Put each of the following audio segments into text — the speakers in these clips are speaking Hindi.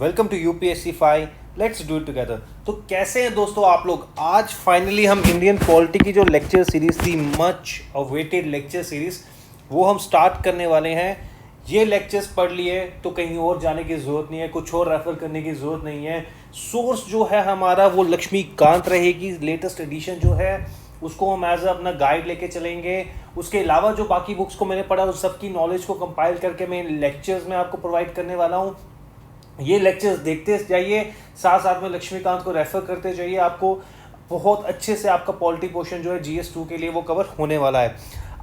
Welcome to UPSC 5। Let's do it together. तो कैसे हैं दोस्तों आप लोग। आज फाइनली हम इंडियन पॉलिटी की जो लेक्चर सीरीज थी, मच अवेटेड लेक्चर सीरीज, वो हम स्टार्ट करने वाले हैं। ये लेक्चर्स पढ़ लिए तो कहीं और जाने की ज़रूरत नहीं है, कुछ और रेफर करने की ज़रूरत नहीं है। सोर्स जो है हमारा वो लक्ष्मीकांत रहेगी। लेटेस्ट एडिशन जो है उसको हम एज अपना गाइड लेके चलेंगे। उसके अलावा जो बाकी बुक्स को मैंने पढ़ा उस सबकी नॉलेज को कंपाइल करके मैं लेक्चर्स में आपको प्रोवाइड करने वाला हूँ। ये लेक्चर्स देखते जाइए, साथ साथ में लक्ष्मीकांत को रेफर करते जाइए। आपको बहुत अच्छे से आपका पॉलिटी पोर्शन जो है GS2 के लिए वो कवर होने वाला है।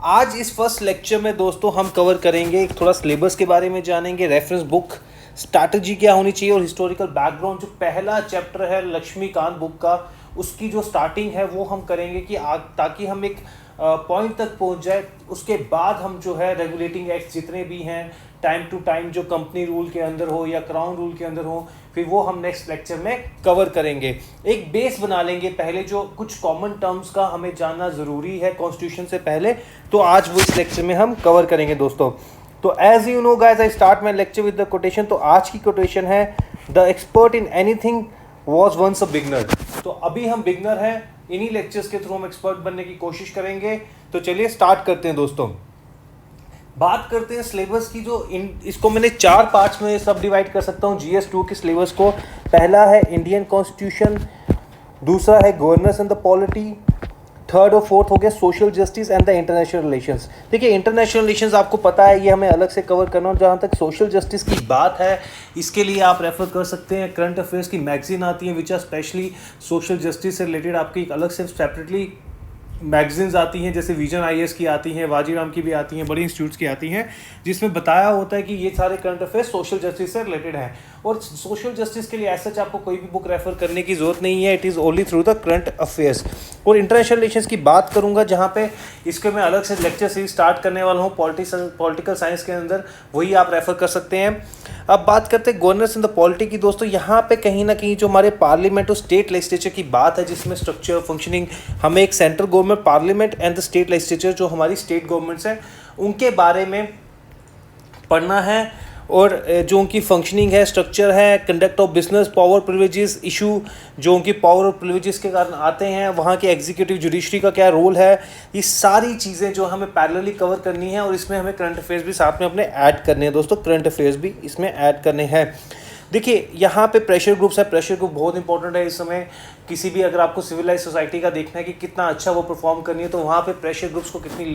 आज इस फर्स्ट लेक्चर में दोस्तों हम कवर करेंगे, एक थोड़ा सिलेबस के बारे में जानेंगे, रेफरेंस बुक स्ट्रैटेजी क्या होनी चाहिए और हिस्टोरिकल बैकग्राउंड। जो पहला चैप्टर है लक्ष्मीकांत बुक का, उसकी जो स्टार्टिंग है वो हम करेंगे कि ताकि हम एक पॉइंट तक पहुंच जाए। उसके बाद हम जो है रेगुलेटिंग एक्ट जितने भी हैं टाइम टू टाइम जो कंपनी रूल के अंदर हो या क्राउन रूल के अंदर हो, फिर वो हम नेक्स्ट लेक्चर में कवर करेंगे। एक बेस बना लेंगे पहले, जो कुछ कॉमन टर्म्स का हमें जानना ज़रूरी है कॉन्स्टिट्यूशन से पहले, तो आज वो इस लेक्चर में हम कवर करेंगे दोस्तों। तो as you know guys, I start my lecture with the quotation. तो आज की कोटेशन है, the expert in anything was once a beginner. तो अभी हम बिगनर हैं, इन्हीं लेक्चर्स के थ्रू हम एक्सपर्ट बनने की कोशिश करेंगे। तो चलिए स्टार्ट करते हैं दोस्तों। बात करते हैं सिलेबस की। जो इसको मैंने 4 पार्ट्स में सब डिवाइड कर सकता हूँ GS2 के सिलेबस को। पहला है इंडियन कॉन्स्टिट्यूशन, दूसरा है governance and the polity, third और फोर्थ हो गया social justice and the international relations. देखिए इंटरनेशनल रिलेशंस आपको पता है, ये हमें अलग से कवर करना। और जहाँ तक सोशल जस्टिस की बात है, इसके लिए आप रेफर कर सकते हैं करंट अफेयर्स की मैगजीन आती है which are specially social justice से रिलेटेड। आपकी एक अलग से सेपरेटली मैगजीन्स आती हैं, जैसे विजन IAS की आती हैं, वाजीराम की भी आती हैं, बड़ी इंस्टीट्यूट्स की आती हैं, जिसमें बताया होता है कि ये सारे करंट अफेयर्स सोशल जस्टिस से रिलेटेड हैं। और सोशल जस्टिस के लिए ऐसा आपको कोई भी बुक रेफर करने की जरूरत नहीं है, it is only through the current affairs. और इंटरनेशनल रिलेशंस की बात करूंगा, जहाँ पे इसके मैं अलग से लेक्चर सीरीज स्टार्ट करने वाला हूँ पॉलिटिकल साइंस के अंदर, वही आप रेफर कर सकते हैं। अब बात करते हैं गवर्नेंस इन द पॉलिटी की दोस्तों। यहाँ पे कहीं ना कहीं जो हमारे पार्लियामेंट और स्टेट लेजिस्लेचर की बात है, जिसमें स्ट्रक्चर फंक्शनिंग, हमें एक central government, parliament and the state legislature, जो हमारी स्टेट गवर्नमेंट्स हैं, उनके बारे में पढ़ना है। और जो उनकी फंक्शनिंग है, स्ट्रक्चर है, conduct of business, power privileges issue, जो उनकी पावर और प्रिविलेजेस के कारण आते हैं, वहाँ के एग्जीक्यूटिव जुडिशरी का क्या रोल है, ये सारी चीज़ें जो हमें पैरेलली कवर करनी है। और इसमें हमें करंट अफेयर्स भी साथ में अपने ऐड करने हैं दोस्तों, करंट अफेयर्स भी इसमें ऐड करने हैं। देखिए यहाँ पे प्रेशर ग्रुप्स है, प्रेशर ग्रुप बहुत इंपॉर्टेंट है इस समय। किसी भी अगर आपको सिविलाइज सोसाइटी का देखना है कि कितना अच्छा वो परफॉर्म करनी है, तो वहाँ पे प्रेशर ग्रुप्स को कितनी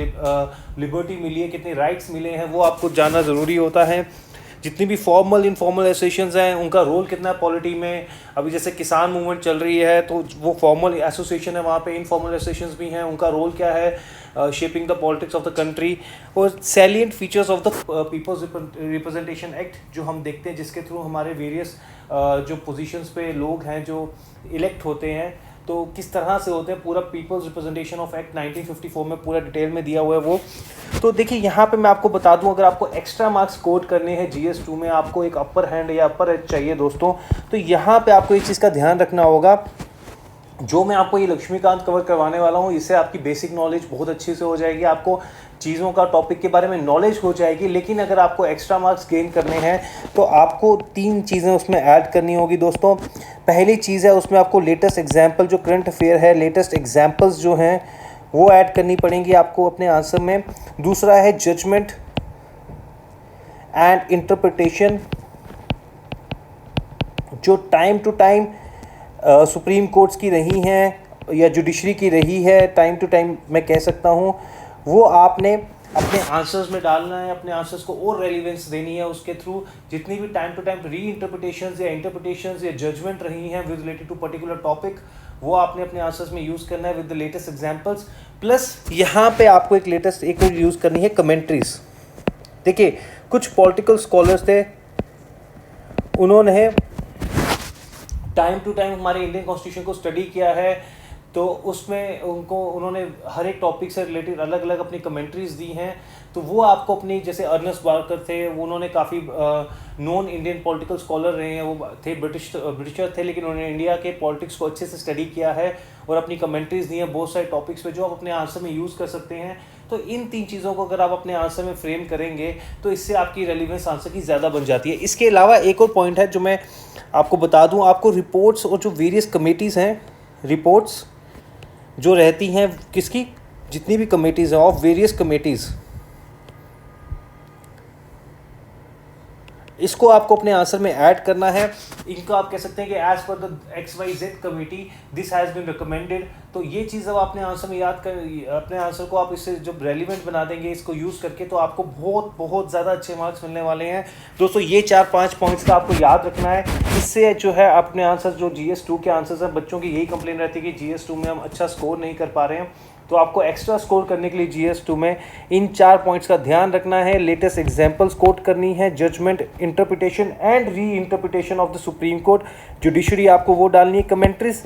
लिबर्टी मिली है, कितने राइट्स मिले हैं, वो आपको जानना ज़रूरी होता है। जितनी भी फॉर्मल इनफॉर्मल एसोसिएशंस हैं, उनका रोल कितना है पॉलिटी में। अभी जैसे किसान मूवमेंट चल रही है, तो वो फॉर्मल एसोसिएशन है, वहाँ पे इनफॉर्मल एसोसिएशंस भी हैं, उनका रोल क्या है shaping the politics of the country. और salient features of the people's representation act जो हम देखते हैं, जिसके थ्रू हमारे वेरियस जो पोजीशंस पे लोग हैं जो इलेक्ट होते हैं, तो किस तरह से होते हैं, पूरा पीपल्स रिप्रेजेंटेशन ऑफ एक्ट 1954 में पूरा डिटेल में दिया हुआ है वो। तो देखिए यहाँ पे मैं आपको बता दूं, अगर आपको एक्स्ट्रा मार्क्स स्कोर करने हैं GS2 में, आपको एक अपर हैंड या अपर एज चाहिए दोस्तों, तो यहाँ पे आपको एक चीज़ का ध्यान रखना होगा। जो मैं आपको ये लक्ष्मीकांत कवर करवाने वाला हूँ, इससे आपकी बेसिक नॉलेज बहुत अच्छी से हो जाएगी, आपको चीज़ों का टॉपिक के बारे में नॉलेज हो जाएगी। लेकिन अगर आपको एक्स्ट्रा मार्क्स गेन करने हैं तो आपको 3 चीज़ें उसमें ऐड करनी होगी दोस्तों। पहली चीज़ है, उसमें आपको लेटेस्ट एग्जाम्पल, जो करंट अफेयर है, लेटेस्ट एग्जाम्पल्स जो हैं वो ऐड करनी पड़ेंगी आपको अपने आंसर में। दूसरा है जजमेंट एंड इंटरप्रिटेशन, जो time to time supreme courts की रही हैं या जुडिशरी की रही है, टाइम टू टाइम मैं कह सकता हूँ, वो आपने अपने आंसर्स में डालना है, अपने आंसर्स को और रेलिवेंस देनी है। उसके थ्रू जितनी भी time to time re interpretations या इंटरप्रिटेशंस या जजमेंट रही हैं with related to particular topic, वो आपने अपने आंसर्स में यूज़ करना है with the latest examples. Plus यहाँ पे आपको एक लेटेस्ट एक यूज़ करनी है कमेंट्रीज। देखिए कुछ पॉलिटिकल स्कॉलर्स थे, उन्होंने टाइम टू टाइम हमारे इंडियन कॉन्स्टिट्यूशन को स्टडी किया है, तो उसमें उन्होंने हर एक टॉपिक से रिलेटेड अलग अलग अपनी कमेंट्रीज दी हैं। तो वो आपको अपनी, जैसे अर्नेस्ट बार्कर थे, उन्होंने काफ़ी नॉन इंडियन पॉलिटिकल स्कॉलर रहे हैं, वो थे ब्रिटिशर थे, लेकिन उन्होंने इंडिया के पॉलिटिक्स को अच्छे से स्टडी किया है और अपनी कमेंट्रीज दी हैं बहुत सारे टॉपिक्स पे, जो आप अपने आंसर में यूज़ कर सकते हैं। तो इन 3 चीज़ों को अगर आप अपने आंसर में फ्रेम करेंगे तो इससे आपकी रेलिवेंस आंसर की ज़्यादा बन जाती है। इसके अलावा एक और पॉइंट है जो मैं आपको बता दूं, आपको रिपोर्ट्स और जो वेरियस कमेटीज़ हैं, रिपोर्ट्स जो रहती हैं किसकी, जितनी भी कमेटीज़ हैं ऑफ वेरियस कमेटीज़, इसको आपको अपने आंसर में ऐड करना है। इनको आप कह सकते हैं कि as per the XYZ committee this has been recommended. तो ये चीज़ अब अपने आंसर में याद कर, अपने आंसर को आप इससे जब रेलिवेंट बना देंगे इसको यूज़ करके, तो आपको बहुत बहुत ज़्यादा अच्छे मार्क्स मिलने वाले हैं दोस्तों। ये 4-5 पॉइंट्स का आपको याद रखना है। इससे जो है अपने आंसर, जो GS2 के आंसर्स हैं, बच्चों की यही कंप्लेन रहती है कि GS2 में हम अच्छा स्कोर नहीं कर पा रहे हैं। तो आपको एक्स्ट्रा स्कोर करने के लिए GS2 में इन 4 पॉइंट्स का ध्यान रखना है। लेटेस्ट एग्जांपल्स कोट करनी है, judgement, interpretation and re interpretation of the supreme court, judiciary आपको वो डालनी है, commentaries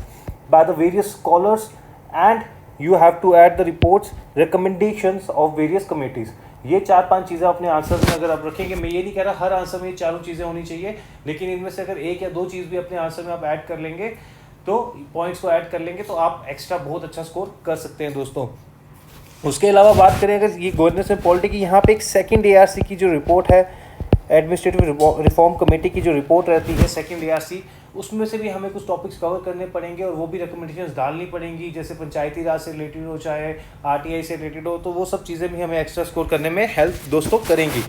by the various scholars, and you have to add the reports, recommendations of various committees. ये 4-5 चीज़ें अपने आंसर में अगर आप रखेंगे, मैं ये नहीं कह रहा हर आंसर में ये चारों चीज़ें होनी चाहिए, लेकिन इनमें से अगर 1 या 2 चीज़ भी अपने आंसर में आप ऐड कर लेंगे, तो पॉइंट्स को ऐड कर लेंगे, तो आप एक्स्ट्रा बहुत अच्छा स्कोर कर सकते हैं दोस्तों। उसके अलावा बात करें अगर ये गवर्नेंस एंड पॉलिटी की, यहाँ पे एक सेकंड ARC की जो रिपोर्ट है, एडमिनिस्ट्रेटिव रिफॉर्म कमेटी की जो रिपोर्ट रहती है सेकंड ARC, उसमें से भी हमें कुछ टॉपिक्स कवर करने पड़ेंगे और वो भी रिकमेंडेशंस डालनी पड़ेंगी, जैसे पंचायती राज से रिलेटेड हो, चाहे RTI से रिलेटेड हो, तो वो सब चीज़ें भी हमें एक्स्ट्रा स्कोर करने में हेल्प दोस्तों करेंगी।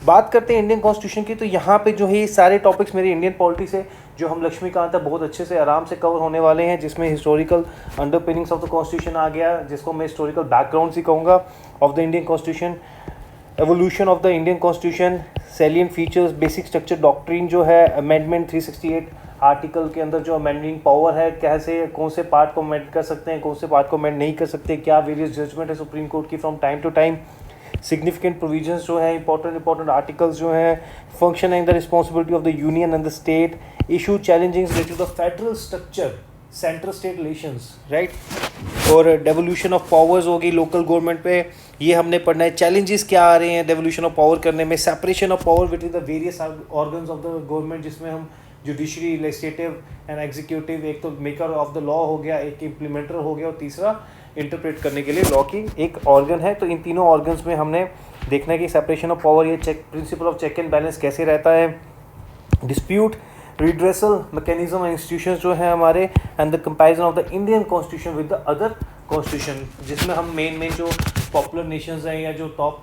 बात करते हैं इंडियन कॉन्स्टिट्यूशन की, तो यहाँ पे जो है ये सारे टॉपिक्स मेरे इंडियन पॉलिटी से जो हम लक्ष्मीकांत है बहुत अच्छे से आराम से कवर होने वाले हैं, जिसमें historical underpinnings of the constitution आ गया, जिसको मैं हिस्टोरिकल बैकग्राउंड ही कहूँगा of the Indian constitution, evolution of the Indian constitution, salient features, basic structure doctrine जो है, अमेंडमेंट 368 आर्टिकल के अंदर जो अमेंडिंग पावर है, कैसे कौन से पार्ट को अमेंड कर सकते हैं, कौन से पार्ट को अमेंड नहीं कर सकते, क्या वेरियस जजमेंट है सुप्रीम कोर्ट की from time to time, significant provisions जो है, इंपॉर्टेंट आर्टिकल्स जो हैं, function and the responsibility of the union and the state, issue challenging related to the federal structure, central state relations, right, और डेवोल्यूशन ऑफ पावर्स होगी लोकल गवर्नमेंट पे, ये हमने पढ़ना है। चैलेंजेस क्या आ रहे हैं डेवोल्यूशन ऑफ पावर करने में, separation of power between the various organs of the government, जिसमें हम जुडिशरी, लेजिस्लेटिव एंड एग्जीक्यूटिव, एक तो मेकर ऑफ द लॉ हो गया, एक इम्प्लीमेंटर हो गया, और तीसरा इंटरप्रेट करने के लिए लॉ की एक ऑर्गन है। तो इन तीनों ऑर्गन्स में हमने देखना है कि सेपरेशन ऑफ पावर, ये principle of check and balance कैसे रहता है, dispute redressal mechanism and institutions जो है हमारे, and the comparison of the Indian constitution with the other constitution, जिसमें हम मेन जो पॉपुलर नेशंस हैं या जो टॉप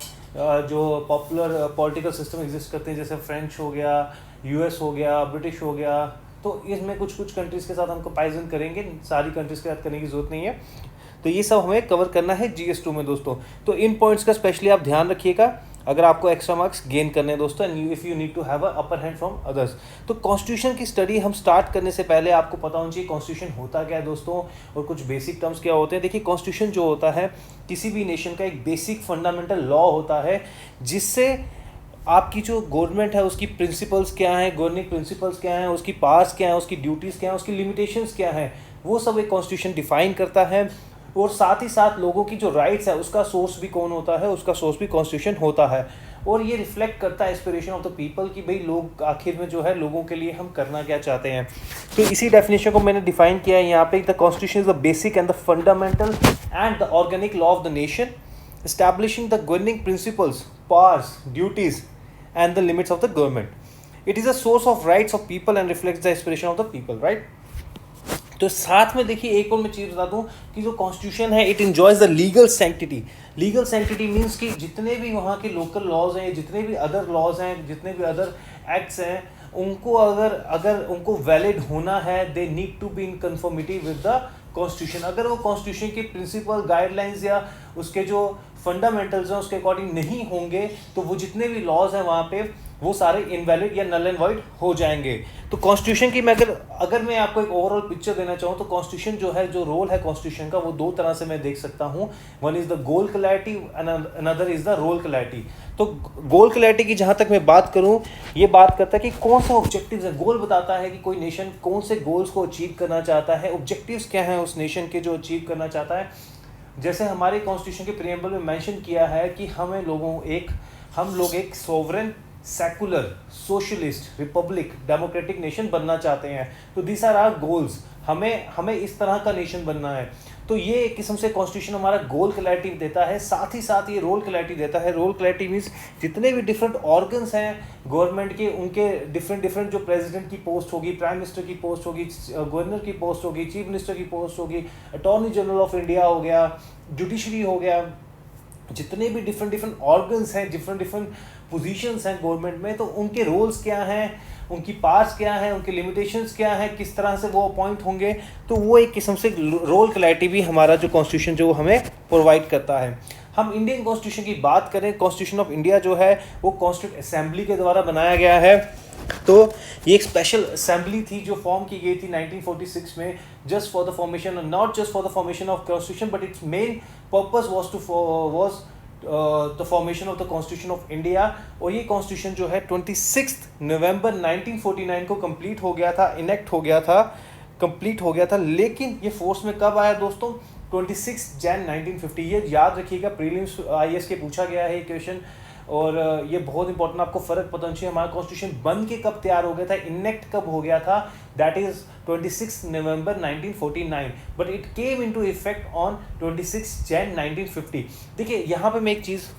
जो पॉपुलर पॉलिटिकल सिस्टम एग्जिस्ट करते हैं, जैसे फ्रेंच हो गया, US हो गया, ब्रिटिश हो गया, तो इसमें कुछ कंट्रीज़ के साथ हम कंपैरिजन करेंगे, सारी कंट्रीज़ के साथ करने की ज़रूरत नहीं है। तो ये सब हमें कवर करना है GS2 में दोस्तों। तो इन पॉइंट्स का स्पेशली आप ध्यान रखिएगा अगर आपको एक्स्ट्रा मार्क्स गेन करने हैं दोस्तों, and if you need to have a upper hand from others. तो कॉन्स्टिट्यूशन की स्टडी हम स्टार्ट करने से पहले आपको पता होना चाहिए कॉन्स्टिट्यूशन होता क्या है दोस्तों, और कुछ बेसिक टर्म्स क्या होते हैं। देखिए, कॉन्स्टिट्यूशन जो होता है किसी भी नेशन का एक बेसिक फंडामेंटल लॉ होता है, जिससे आपकी जो गवर्नमेंट है उसकी प्रिंसिपल्स क्या हैं, गवर्निंग प्रिंसिपल्स क्या हैं, उसकी पावर्स क्या हैं, उसकी ड्यूटीज़ क्या हैं, उसकी लिमिटेशंस क्या हैं, वो सब एक कॉन्स्टिट्यूशन डिफाइन करता है। और साथ ही साथ लोगों की जो राइट्स है उसका सोर्स भी कौन होता है, उसका सोर्स भी कॉन्स्टिट्यूशन होता है। और ये रिफ्लेक्ट करता है एस्पिरेशन ऑफ द पीपल कि भाई लोग आखिर में जो है लोगों के लिए हम करना क्या चाहते हैं। तो इसी डेफिनेशन को मैंने डिफाइन किया है यहाँ पे, the constitution is the basic and the fundamental and the organic law of the nation, establishing the governing principles, powers, duties and the limits of the government. It is a source of rights of people and reflects the aspiration of the people, right? तो साथ में देखिए एक और मैं चीज़ बता दूं कि जो कॉन्स्टिट्यूशन है it enjoys the legal sanctity. Legal sanctity means कि जितने भी वहाँ के लोकल लॉज हैं, जितने भी अदर लॉज हैं, जितने भी अदर एक्ट्स हैं, उनको अगर उनको वैलिड होना है, they need to be in conformity with the constitution. अगर वो कॉन्स्टिट्यूशन के प्रिंसिपल, गाइडलाइंस या उसके जो फंडामेंटल्स हैं उसके अकॉर्डिंग नहीं होंगे, तो वो जितने भी लॉज हैं वहाँ पे वो सारे इनवैलिड या नल एंड वॉइड हो जाएंगे। तो कॉन्स्टिट्यूशन की मैं अगर मैं आपको एक ओवरऑल पिक्चर देना चाहूँ तो कॉन्स्टिट्यूशन जो है, जो रोल है कॉन्स्टिट्यूशन का, वो 2 तरह से मैं देख सकता हूँ। One is the goal clarity and another is the role clarity. तो गोल क्लैरिटी की जहाँ तक मैं बात करूँ, ये बात करता है कि कौन सा ऑब्जेक्टिव्स है। गोल बताता है कि कोई नेशन कौन से गोल्स को अचीव करना चाहता है, ऑब्जेक्टिव्स क्या हैं उस नेशन के जो अचीव करना चाहता है। जैसे हमारे कॉन्स्टिट्यूशन के प्रीएम्बल में मेंशन किया है कि हम लोग एक sovereign, secular, socialist, Republic, democratic nation बनना चाहते हैं। तो दीज आर आवर गोल्स। हमें इस तरह का नेशन बनना है। तो तो ये एक किस्म से कॉन्स्टिट्यूशन हमारा गोल क्लैरिटी देता है, साथ ही साथ ये रोल क्लैरिटी देता है। रोल क्लैरिटी मीन्स जितने भी डिफरेंट ऑर्गन्स हैं गवर्नमेंट के, उनके डिफरेंट जो प्रेसिडेंट की पोस्ट होगी, प्राइम मिनिस्टर की पोस्ट होगी, गवर्नर की पोस्ट होगी, चीफ मिनिस्टर की पोस्ट होगी, अटॉर्नी जनरल ऑफ इंडिया हो गया, जुडिशरी हो गया, जितने भी डिफरेंट ऑर्गन्स हैं, डिफरेंट पोजीशंस हैं गवर्नमेंट में, तो उनके रोल्स क्या हैं, उनकी पार्ट्स क्या हैं, उनके लिमिटेशंस क्या हैं, किस तरह से वो अपॉइंट होंगे। तो वो एक किस्म से रोल क्लैरिटी भी हमारा जो कॉन्स्टिट्यूशन जो हमें प्रोवाइड करता है। हम इंडियन कॉन्स्टिट्यूशन की बात करें, कॉन्स्टिट्यूशन ऑफ इंडिया जो है वो कॉन्स्टिट्यूंट असेंबली के द्वारा बनाया गया है। तो ये एक स्पेशल असेंबली थी जो फॉर्म की गई थी 1946 में, just for the formation, not just for the formation of constitution, but it's main purpose was the formation of the constitution of India. और ये कॉन्स्टिट्यूशन जो है 26 नवंबर 1949 को कंप्लीट हो गया था, इनेक्ट हो गया था, कंप्लीट हो गया था। लेकिन ये फोर्स में कब आया दोस्तों? 26 जन 1950। ये याद रखिएगा, प्रीलिम्स IAS के पूछा गया है ये क्वेश्चन, और ये बहुत इंपॉर्टेंट, आपको फर्क पता चाहिए हमारा कॉन्स्टिट्यूशन बन के कब तैयार हो गया था, इनेक्ट कब हो गया था। That is 26 November 1949, but it came into effect on 26 जन 1950। देखिए यहाँ पे मैं एक चीज़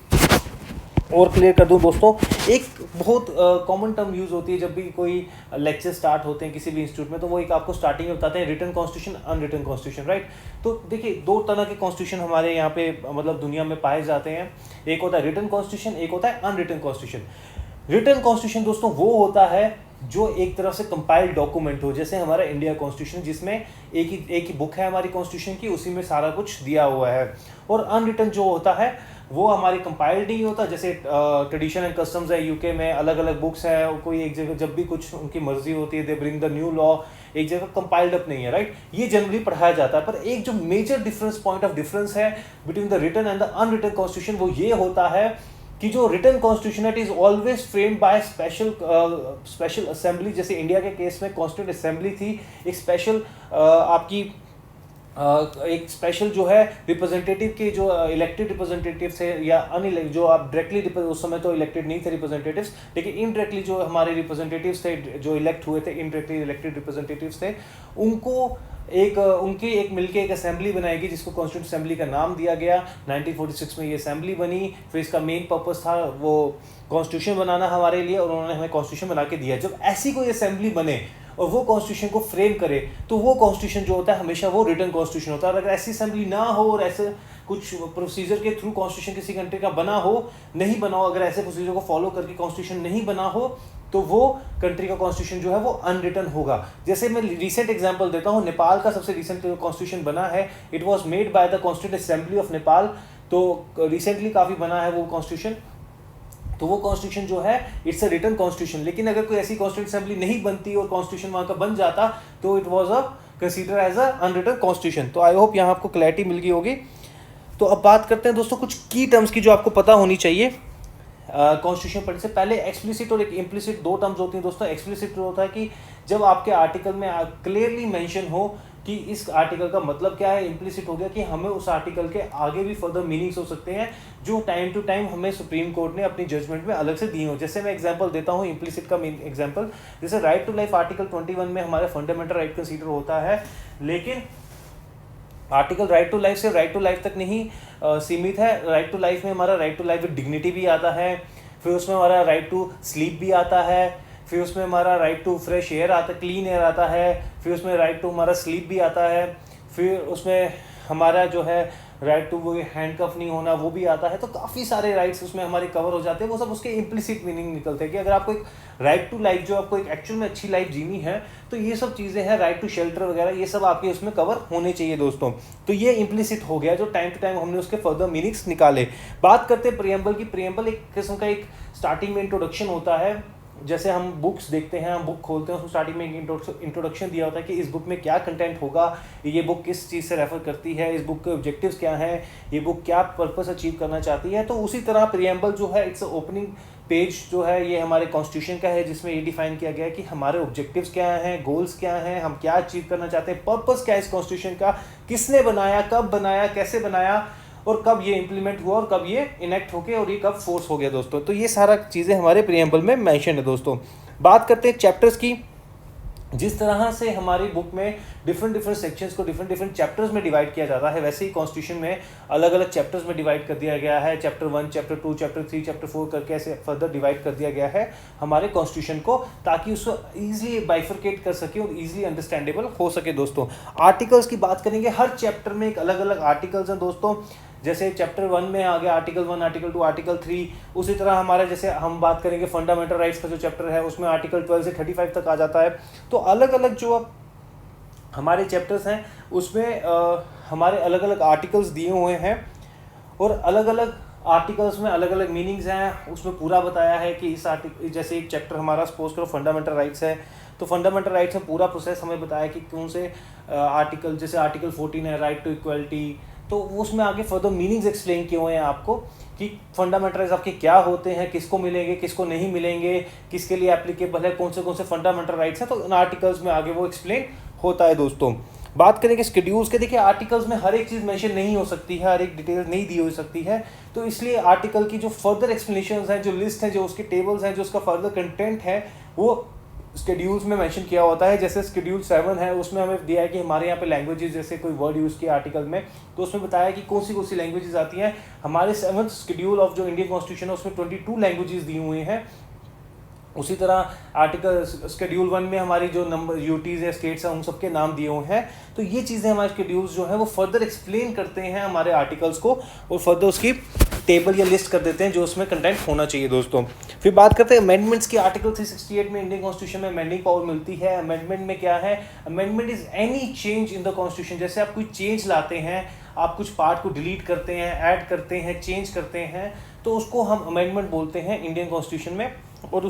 और क्लियर कर दूं दोस्तों, एक बहुत कॉमन टर्म यूज़ होती है जब भी कोई लेक्चर स्टार्ट होते हैं किसी भी इंस्टीट्यूट में, तो वो एक आपको स्टार्टिंग में बताते हैं written constitution, unwritten constitution, right. तो देखिए दो तरह के कॉन्स्टिट्यूशन हमारे यहाँ पे मतलब दुनिया में पाए जाते हैं, एक होता है रिटन कॉन्स्टिट्यूशन, एक होता है अनरिटन कॉन्स्टिट्यूशन। रिटन कॉन्स्टिट्यूशन दोस्तों वो होता है जो एक तरह से कंपाइल्ड डॉक्यूमेंट हो, जैसे हमारा इंडिया कॉन्स्टिट्यूशन, जिसमें एक ही बुक है हमारी कॉन्स्टिट्यूशन की, उसी में सारा कुछ दिया हुआ है। और अनरिटन जो होता है वो हमारी कंपाइल्ड नहीं होता, जैसे ट्रेडिशन एंड कस्टम्स है यूके में, अलग अलग बुक्स हैं, कोई एक जगह जब भी कुछ उनकी मर्जी होती है they bring the new law, एक जगह कंपाइल्ड अप नहीं है, राइट। ये जनरली पढ़ाया जाता है। पर एक जो major difference, point of difference है between the written and the unwritten constitution, वो ये होता है कि जो written constitution it is always framed by special assembly. जैसे इंडिया के केस में कॉन्स्टिट्यूंट असेंबली थी, एक स्पेशल आपकी एक स्पेशल जो है रिप्रेजेंटेटिव के जो इलेक्टेड रिप्रेजेंटेटिव थे या अनइलेक्टेड, जो आप डायरेक्टली उस समय तो इलेक्टेड नहीं थे रिप्रेजेंटेटिव्स, लेकिन इनडायरेक्टली जो हमारे रिप्रेजेंटेटिव्स थे जो इलेक्ट हुए थे, इनडायरेक्टली इलेक्टेड रिप्रेजेंटेटिव्स थे, उनको उनकी एक मिलके एक असेंबली बनाएगी जिसको कॉन्स्टिट्यूंट असेंबली का नाम दिया गया। 1946 में ये असेंबली बनी। फिर इसका मेन पर्पस था वो कॉन्स्टिट्यूशन बनाना हमारे लिए, और उन्होंने हमें कॉन्स्टिट्यूशन बना के दिया। जब ऐसी कोई असेंबली बने और वो कॉन्स्टिट्यूशन को फ्रेम करे, तो वो कॉन्स्टिट्यूशन जो होता है हमेशा वो रिटन कॉन्स्टिट्यूशन होता है। अगर ऐसी असेंबली ना हो और ऐसे कुछ प्रोसीजर के थ्रू कॉन्स्टिट्यूशन किसी कंट्री का बना हो, नहीं बना हो, अगर ऐसे प्रोसीजर को फॉलो करके कॉन्स्टिट्यूशन नहीं बना हो, तो वो कंट्री का कॉन्स्टिट्यूशन जो है वो अनरिटन होगा। जैसे मैं रिसेंट एग्जांपल देता हूँ, नेपाल का सबसे रिसेंट कॉन्स्टिट्यूशन बना है, it was made by the constituent assembly of Nepal. तो रिसेंटली काफ़ी बना है वो कॉन्स्टिट्यूशन, तो वो कॉन्स्टिट्यूशन जो है इट्स अ रिटन कॉन्स्टिट्यूशन। लेकिन अगर कोई ऐसी कॉन्स्टिट्यूंट असेंबली नहीं बनती और कॉन्स्टिट्यूशन वहाँ का बन जाता, तो it was a consider as a unwritten constitution. तो आई होप यहाँ आपको क्लैरिटी मिल गई होगी। तो अब बात करते हैं दोस्तों कुछ की टर्म्स की जो आपको पता होनी चाहिए कॉन्स्टिट्यूशन पढ़ने से पहले। एक्सप्लिसिट और एक इम्प्लिसिट दो टर्म्स होती हैं दोस्तों। एक्सप्लिसिट होता है कि जब आपके आर्टिकल में क्लियरली मेंशन हो कि इस आर्टिकल का मतलब क्या है। इम्प्लिसिट हो गया कि हमें उस आर्टिकल के आगे भी फर्दर मीनिंग्स हो सकते हैं जो टाइम टू टाइम हमें सुप्रीम कोर्ट ने अपनी जजमेंट में अलग से दी हो। जैसे मैं एग्जांपल देता हूँ इम्प्लिसिट का एग्जांपल, जैसे राइट टू लाइफ आर्टिकल 21 में हमारा फंडामेंटल राइट कंसीडर होता है, लेकिन आर्टिकल राइट टू लाइफ से राइट टू लाइफ तक नहीं सीमित है। राइट टू लाइफ में हमारा right to life with dignity भी आता है, फिर उसमें हमारा राइट टू स्लीप भी आता है, फिर उसमें हमारा राइट टू फ्रेश एयर आता है, क्लीन एयर आता है, फिर उसमें राइट टू हमारा स्लीप भी आता है, फिर उसमें हमारा जो है राइट टू वो हैंडकफ नहीं होना वो भी आता है। तो काफ़ी सारे राइट्स उसमें हमारे कवर हो जाते हैं। वो सब उसके इम्प्लिसिट मीनिंग निकलते हैं कि अगर आपको एक राइट टू लाइफ, जो आपको एक एक्चुअल में अच्छी लाइफ जीनी है, तो ये सब चीज़ें हैं, राइट टू शेल्टर वगैरह, ये सब आपके उसमें कवर होने चाहिए दोस्तों। तो ये इम्प्लिसिट हो गया जो टाइम टू टाइम हमने उसके फर्दर मीनिंग्स निकाले। बात करते हैं प्रियम्बल की। प्रियम्बल एक किस्म का एक स्टार्टिंग में इंट्रोडक्शन होता है। जैसे हम बुक्स देखते हैं, हम बुक खोलते हैं, उसमें स्टार्टिंग में एक इंट्रोडक्शन दिया होता है कि इस बुक में क्या कंटेंट होगा, ये बुक किस चीज़ से रेफर करती है, इस बुक के ऑब्जेक्टिव्स क्या हैं, ये बुक क्या पर्पस अचीव करना चाहती है। तो उसी तरह प्रियम्बल जो है इट्स ओपनिंग पेज जो है ये हमारे कॉन्स्टिट्यूशन का है, जिसमें ये डिफाइन किया गया है कि हमारे ऑब्जेक्टिव्स क्या हैं, गोल्स क्या हैं, हम क्या अचीव करना चाहते हैं, पर्पस क्या है इस कॉन्स्टिट्यूशन का, किसने बनाया, कब बनाया, कैसे बनाया, और कब ये इंप्लीमेंट हुआ और कब ये इनेक्ट होके और ये कब फोर्स हो गया दोस्तों। तो ये सारा चीज़ें हमारे प्रियम्बल में मेंशन है दोस्तों। बात करते हैं चैप्टर्स की। जिस तरह से हमारी बुक में डिफरेंट डिफरेंट सेक्शंस को डिफरेंट डिफरेंट चैप्टर्स में डिवाइड किया जाता है, वैसे ही कॉन्स्टिट्यूशन में अलग अलग चैप्टर्स में डिवाइड कर दिया गया है। चैप्टर 1, चैप्टर 2, चैप्टर 3, चैप्टर 4 करके ऐसे फर्दर डिवाइड कर दिया गया है हमारे कॉन्स्टिट्यूशन को, ताकि उसको ईजिली बाइफरकेट कर सके और ईजिली अंडरस्टैंडेबल हो सके। दोस्तों आर्टिकल्स की बात करेंगे, हर चैप्टर में एक अलग अलग आर्टिकल्स हैं दोस्तों। जैसे चैप्टर 1 में आ गया आर्टिकल 1, आर्टिकल 2, आर्टिकल 3, उसी तरह हमारे जैसे हम बात करेंगे फंडामेंटल राइट्स का जो चैप्टर है उसमें आर्टिकल 12 से 35 तक आ जाता है। तो अलग अलग जो हमारे चैप्टर्स हैं उसमें हमारे अलग अलग आर्टिकल्स दिए हुए हैं और अलग अलग आर्टिकल्स में अलग अलग मीनिंग्स हैं। उसमें पूरा बताया है कि इस आर्टिकल, जैसे एक चैप्टर हमारा सपोज करो फंडामेंटल राइट्स है, तो फंडामेंटल राइट्स में पूरा प्रोसेस हमें बताया कि कौन से आर्टिकल, जैसे आर्टिकल 14 है राइट टू इक्वलिटी, तो उसमें आगे फर्दर मीनिंग्स एक्सप्लेन किए हुए हैं आपको कि फंडामेंटल राइट्स आपके क्या होते हैं, किसको मिलेंगे, किसको नहीं मिलेंगे, किसके लिए एप्लीकेबल है, कौन से फंडामेंटल राइट्स हैं, तो इन आर्टिकल्स में आगे वो एक्सप्लेन होता है। दोस्तों बात करेंगे शेड्यूल्स के, देखिए आर्टिकल्स में हर एक चीज़ मेंशन नहीं हो सकती है, हर एक डिटेल नहीं दी हो सकती है, तो इसलिए आर्टिकल की जो फर्दर एक्सप्लेनेशंस हैं, जो लिस्ट है, जो उसके टेबल्स हैं, जो उसका फर्दर कंटेंट है, वो शेड्यूल्स में मेंशन किया होता है। जैसे शेड्यूल 7 है उसमें हमें दिया है कि हमारे यहाँ पे लैंग्वेजेस, जैसे कोई वर्ड यूज़ किया आर्टिकल में तो उसमें बताया कि कौन सी लैंग्वेजेस आती हैं। हमारे 7th शेड्यूल ऑफ जो इंडियन कॉन्स्टिट्यूशन है उसमें 22 लैंग्वेजेस दी हुई हैं। उसी तरह आर्टिकल शेड्यूल 1 में हमारी जो नंबर यूटीज़ है, स्टेट्स हैं, उन सबके नाम दिए हुए हैं। तो ये चीज़ें हमारे शेड्यूल्स जो हैं वो फर्दर एक्सप्लेन करते हैं हमारे आर्टिकल्स को और फर्दर उसकी टेबल या लिस्ट कर देते हैं जो उसमें कंटेंट होना चाहिए। दोस्तों फिर बात करते हैं अमेंडमेंट्स की। आर्टिकल 368 में इंडियन कॉन्स्टिट्यूशन में अमेंडिंग पावर मिलती है। अमेंडमेंट में क्या है? Amendment is any change in the constitution. जैसे आप कोई चेंज लाते हैं, आप कुछ पार्ट को डिलीट करते हैं, ऐड करते हैं, चेंज करते हैं, तो उसको हम अमेंडमेंट बोलते हैं इंडियन कॉन्स्टिट्यूशन में। और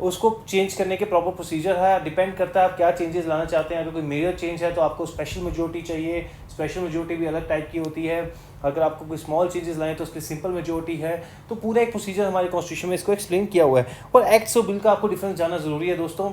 उसको चेंज करने के प्रॉपर प्रोसीजर है, डिपेंड करता है आप क्या चेंजेस लाना चाहते हैं। अगर कोई मेजर चेंज है तो आपको स्पेशल मेजोरिटी चाहिए, स्पेशल मेजोरिटी भी अलग टाइप की होती है। अगर आपको कोई स्मॉल चेंजेस लाएं तो उसकी सिंपल मेजोरिटी है। तो पूरा एक प्रोसीजर हमारे कॉन्स्टिट्यूशन में इसको एक्सप्लेन किया हुआ है। और एक्ट्स और बिल का आपको डिफरेंस जानना ज़रूरी है। दोस्तों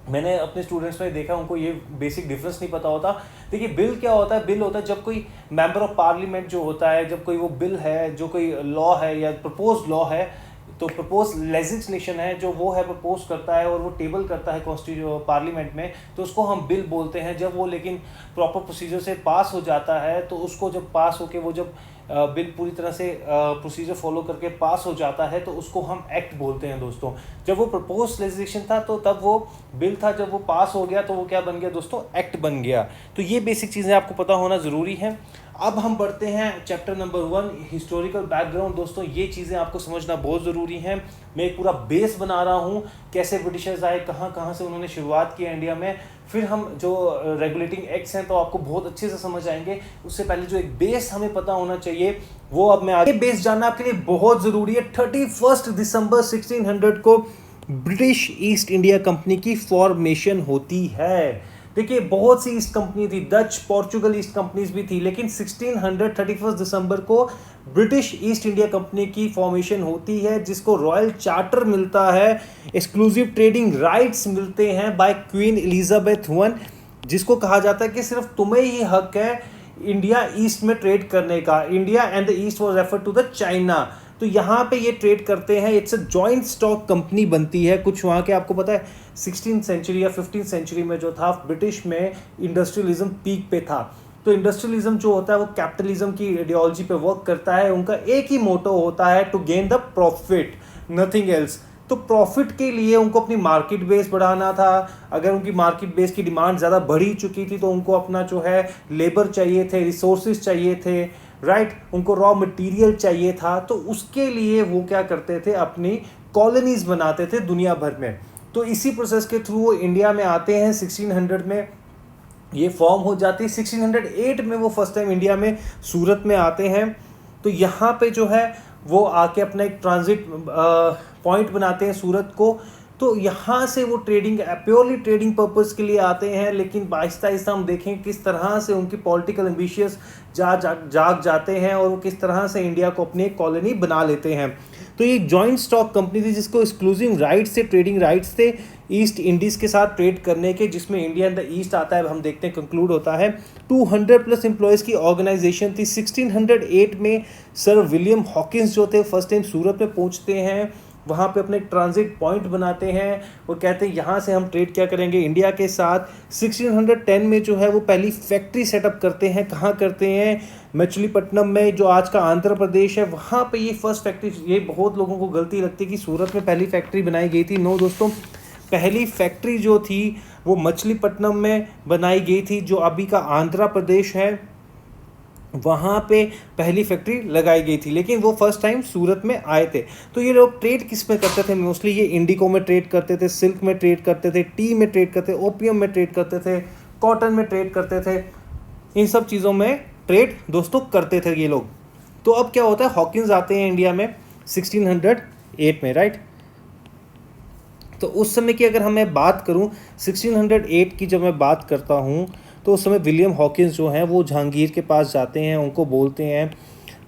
मैंने अपने स्टूडेंट्स में देखा, उनको ये बेसिक डिफरेंस नहीं पता होता। देखिए बिल क्या होता है? बिल होता है जब कोई मेंबर ऑफ पार्लियामेंट जो होता है, जब कोई वो बिल है, जो कोई लॉ है या प्रपोज लॉ है, तो प्रपोज लेजिस्लेशन है जो वो है प्रपोज करता है और वो टेबल करता है कॉन्स्टिट्यूशन पार्लियामेंट में, तो उसको हम बिल बोलते हैं। जब वो लेकिन प्रॉपर प्रोसीजर से पास हो जाता है, तो उसको जब पास होके वो जब बिल पूरी तरह से प्रोसीजर फॉलो करके पास हो जाता है तो उसको हम एक्ट बोलते हैं। दोस्तों जब वो प्रपोज लेजिस्लेशन था तो तब वो बिल था, जब वो पास हो गया तो वो क्या बन गया दोस्तों? एक्ट बन गया। तो ये बेसिक चीज़ें आपको पता होना ज़रूरी है। अब हम बढ़ते हैं चैप्टर नंबर 1, हिस्टोरिकल बैकग्राउंड। दोस्तों ये चीज़ें आपको समझना बहुत ज़रूरी है। मैं एक पूरा बेस बना रहा हूँ, कैसे ब्रिटिशर्स आए, कहाँ कहाँ से उन्होंने शुरुआत की इंडिया में। फिर हम जो रेगुलेटिंग एक्ट्स हैं तो आपको बहुत अच्छे से समझ आएंगे। उससे पहले जो एक बेस हमें पता होना चाहिए वो अब मैं आगे बेस जानना आपके लिए बहुत ज़रूरी है। 31 दिसंबर 1600 को ब्रिटिश ईस्ट इंडिया कंपनी की फॉर्मेशन होती है। देखिए बहुत सी ईस्ट कंपनी थी, डच, पोर्चुगल ईस्ट कंपनीज भी थी, लेकिन 31 दिसंबर को ब्रिटिश ईस्ट इंडिया कंपनी की फॉर्मेशन होती है, जिसको रॉयल चार्टर मिलता है, एक्सक्लूसिव ट्रेडिंग राइट्स मिलते हैं बाय क्वीन एलिजाबेथ I, जिसको कहा जाता है कि सिर्फ तुम्हें ही हक है इंडिया ईस्ट में ट्रेड करने का। India and the east was refer to the China. तो यहाँ पे ये ट्रेड करते हैं, it's a joint stock company बनती है। कुछ वहाँ के आपको पता है 16th सेंचुरी या 15th सेंचुरी में जो था ब्रिटिश में इंडस्ट्रियलिज्म पीक पे था। तो इंडस्ट्रियलिज्म जो होता है वो कैपिटलिज्म की आइडियोलॉजी पे वर्क करता है। उनका एक ही मोटो होता है, to gain the profit, nothing else. तो प्रॉफिट के लिए उनको अपनी मार्केट बेस बढ़ाना था। अगर उनकी मार्केट बेस की डिमांड ज़्यादा बढ़ी चुकी थी तो उनको अपना जो है लेबर चाहिए थे, रिसोर्सेज चाहिए थे, राइट, उनको रॉ मटेरियल चाहिए था। तो उसके लिए वो क्या करते थे? अपनी कॉलोनीज बनाते थे दुनिया भर में। तो इसी प्रोसेस के थ्रू वो इंडिया में आते हैं। 1600 में ये फॉर्म हो जाती है। 1608 में वो फर्स्ट टाइम इंडिया में सूरत में आते हैं। तो यहाँ पे जो है वो आके अपना एक ट्रांजिट पॉइंट बनाते हैं सूरत को। तो यहाँ से वो ट्रेडिंग, प्योरली ट्रेडिंग पर्पस के लिए आते हैं, लेकिन आहिस्ता आहिस्ता हम देखें किस तरह से उनकी पॉलिटिकल एम्बिशियस जाग जाते हैं और वो किस तरह से इंडिया को अपनी कॉलोनी बना लेते हैं। तो ये जॉइंट स्टॉक कंपनी थी जिसको एक्सक्लूसिव राइट्स थे, ट्रेडिंग राइट्स थे ईस्ट इंडीज़ के साथ ट्रेड करने के, जिसमें इंडिया एंड द ईस्ट आता है। हम देखते हैं कंक्लूड होता है। 200+ एम्प्लॉयज़ की ऑर्गेनाइजेशन थी। 1608 में सर विलियम हॉकिंस जो थे फर्स्ट टाइम सूरत में पहुंचते हैं। वहाँ पे अपने ट्रांजिट पॉइंट बनाते हैं और कहते हैं यहाँ से हम ट्रेड क्या करेंगे इंडिया के साथ। 1610 में जो है वो पहली फैक्ट्री सेटअप करते हैं। कहाँ करते हैं? मछलीपट्टनम में, जो आज का आंध्र प्रदेश है, वहाँ पे ये फर्स्ट फैक्ट्री। ये बहुत लोगों को गलती लगती है कि सूरत में पहली फैक्ट्री बनाई गई थी। नो दोस्तों, पहली फैक्ट्री जो थी वो मछलीपट्टनम में बनाई गई थी, जो अभी का आंध्र प्रदेश है, वहाँ पे पहली फैक्ट्री लगाई गई थी। लेकिन वो फर्स्ट टाइम सूरत में आए थे। तो ये लोग ट्रेड किस में करते थे? मोस्टली ये इंडिको में ट्रेड करते थे, सिल्क में ट्रेड करते थे, टी में ट्रेड करते थे, ओपियम में ट्रेड करते थे, कॉटन में ट्रेड करते थे। इन सब चीज़ों में ट्रेड दोस्तों करते थे ये लोग। तो अब क्या होता है, हॉकिंस आते हैं इंडिया में 1608 में, राइट। तो उस समय की अगर मैं बात करूं, 1608 की जब मैं बात करता हूं, तो उस समय विलियम हॉकिंस जो हैं वो जहांगीर के पास जाते हैं, उनको बोलते हैं,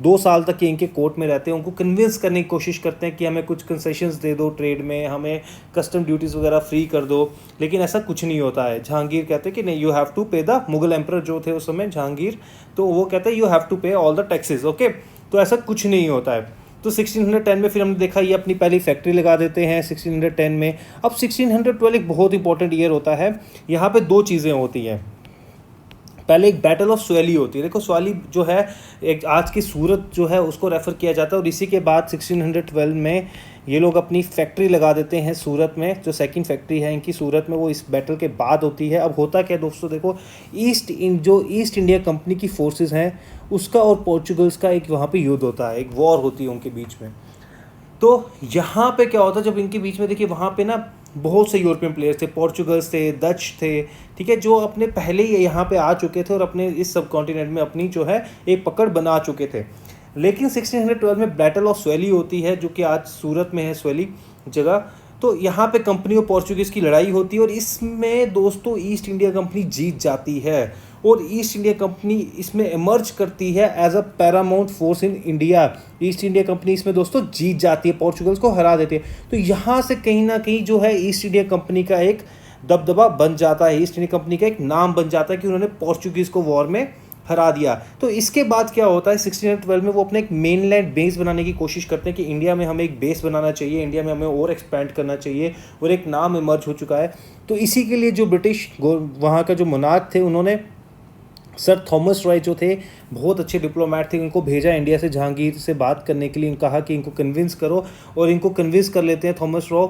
2 साल तक ये इनके कोर्ट में रहते हैं, उनको कन्विंस करने की कोशिश करते हैं कि हमें कुछ कंसेशंस दे दो ट्रेड में, हमें कस्टम ड्यूटीज़ वगैरह फ्री कर दो। लेकिन ऐसा कुछ नहीं होता है। जहांगीर कहते हैं कि नहीं, यू हैव टू पे द, मुगल एम्परर जो थे उस समय जहांगीर, तो वो कहते हैं यू हैव टू पे ऑल द टैक्सेस, ओके। तो ऐसा कुछ नहीं होता है। तो 1610 में फिर हमने देखा ये अपनी पहली फैक्ट्री लगा देते हैं 1610 में। अब 1612 एक बहुत इंपॉर्टेंट ईयर होता है। यहाँ पे 2 चीज़ें होती हैं। पहले एक बैटल ऑफ स्वाली होती है। देखो स्वाली जो है एक आज की सूरत जो है उसको रेफ़र किया जाता है। और इसी के बाद 1612 में ये लोग अपनी फैक्ट्री लगा देते हैं सूरत में। जो सेकंड फैक्ट्री है इनकी सूरत में, वो इस बैटल के बाद होती है। अब होता क्या दोस्तों, देखो जो ईस्ट इंडिया कंपनी की फोर्सेस हैं उसका और पोर्चुगल्स का एक वहाँ पे युद्ध होता है, एक वॉर होती है उनके बीच में। तो यहाँ पे क्या होता है, जब इनके बीच में देखिए वहाँ पे ना बहुत से यूरोपियन प्लेयर्स थे, पोर्चुगल्स थे, डच थे, ठीक है, जो अपने पहले ही यहाँ पे आ चुके थे और अपने इस सब कॉन्टिनेंट में अपनी जो है एक पकड़ बना चुके थे। लेकिन 1612 में बैटल ऑफ स्वैली होती है, जो कि आज सूरत में है स्वैली जगह। तो यहाँ पे कंपनी और पोर्चुगीज़ की लड़ाई होती है और इसमें दोस्तों ईस्ट इंडिया कंपनी जीत जाती है। और ईस्ट इंडिया कंपनी इसमें इमर्ज करती है as a paramount force in India. East India Company इसमें दोस्तों जीत जाती है, पोर्चुगल्स को हरा देती है। तो यहाँ से कहीं ना कहीं जो है ईस्ट इंडिया कंपनी का एक दबदबा बन जाता है, ईस्ट इंडिया कंपनी का एक नाम बन जाता है कि उन्होंने पोर्चुगीज़ को वॉर में हरा दिया। तो इसके बाद क्या होता है, 1612 में वो अपने एक मेनलैंड बेस बनाने की कोशिश करते हैं कि इंडिया में हमें एक बेस बनाना चाहिए, इंडिया में हमें और एक्सपैंड करना चाहिए, और एक नाम इमर्ज हो चुका है। तो इसी के लिए जो ब्रिटिश वहाँ का जो मोनार्क थे, उन्होंने सर थॉमस रॉय जो थे, बहुत अच्छे डिप्लोमेट थे, उनको भेजा इंडिया से जहांगीर से बात करने के लिए। कहा कि इनको कन्विंस करो, और इनको कन्विंस कर लेते हैं थॉमस रॉय